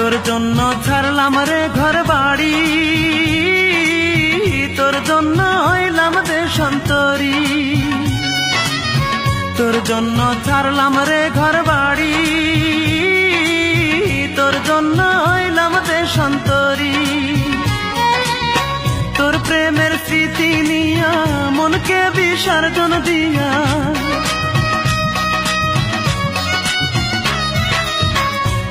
তোর জন্য ছাড়লাম রে ঘর বাড়ি, তোর জন্য হইলাম দেশান্তরী। তোর জন্য ছাড়লাম রে ঘর বাড়ি, তোর জন্য হইলাম দেশান্তরী। তোর প্রেমের স্মৃতি নিয়া মনকে বিসর্জন দিয়া,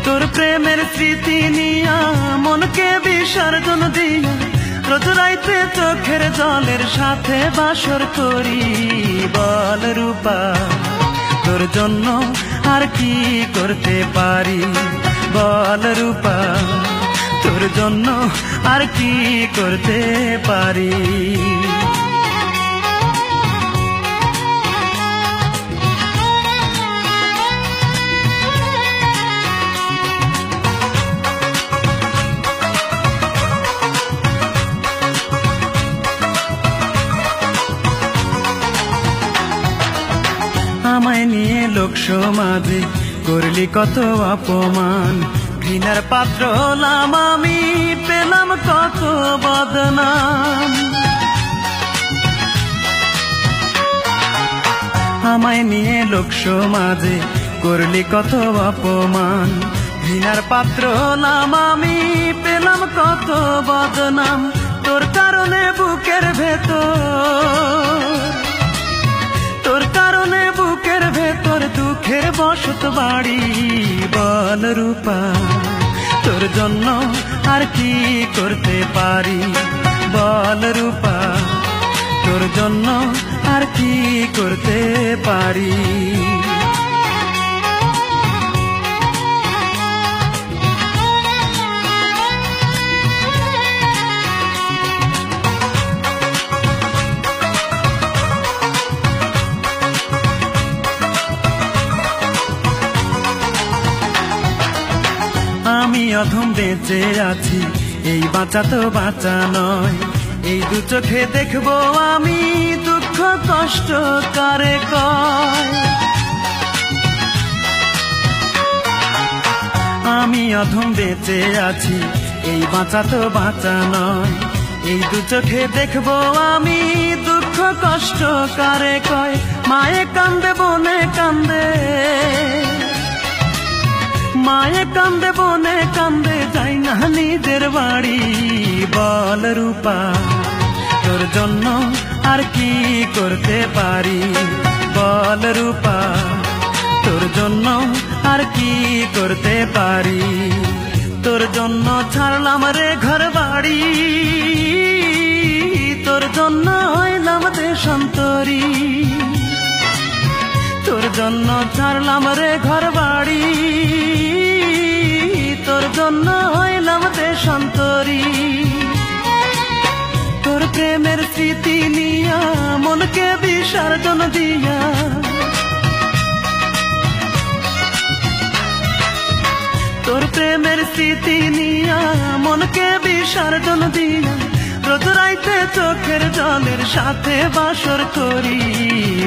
তোর প্রেমের স্মৃতি নিয়া মনকে বিসর্জন দিয়া, রোজ রাইতে চোখের জলের সাথে বাসর করি। বল রূপা তোর জন্য আর কি করতে পারি, বল রূপা তোর জন্য আর কি করতে পারি। আমায় নিয়ে লোক সমাজে করলি কত অপমান, ঘৃণার পাত্র হলাম আমি, পেলাম কত বদনাম। আমায় নিয়ে লোক সমাজে করলি কত অপমান, ঘৃণার পাত্র হলাম আমি, পেলাম কত বদনাম। তোর কারণে বুকের ভেতর, তোর কারণে বুকের ভেতর দুঃখের বসত বাড়ি। বল রূপা তোর জন্য আর কি করতে পারি, বল রূপা তোর জন্য আর কি করতে পারি। আমি অধম বেঁচে আছি, এই বাঁচা তো বাঁচা নয়, এই দু চোখে দেখবো আমি দুঃখ কষ্ট কারে কয়। আমি অধম বেঁচে আছি, এই বাঁচা তো বাঁচা নয়, এই দু চোখে দেখবো আমি দুঃখ কষ্ট কারে কয়। মায়ে কান্দে বনে কান্দে, মায়ে কান্দে বনে কান্দে, যাই না নিজের বাড়ি। বল রূপা তোর জন্য আর কি করতে পারি, বল রূপা তোর জন্য আর কি করতে পারি। তোর জন্য ছাড়লাম রে ঘর বাড়ি, তোর জন্য হইলাম দেশান্তরী। তোর জন্য ছাড়লাম রে ঘর বাড়ি, তোর জন্য হইলাম দেশান্তরী। তোর প্রেমের স্মৃতি নিয়া মনকে বিসর্জন দিয়া, তোর প্রেমের স্মৃতি নিয়া মনকে বিসর্জন দিয়া, রোজ রাইতে চোখের জলের সাথে বাসর করি।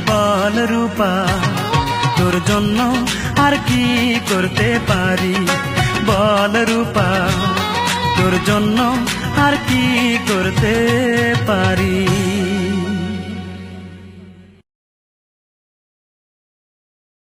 বল রূপা তোর জন্য আর কি করতে পারি, বল রূপা তোর জন্য আর কি করতে পারি।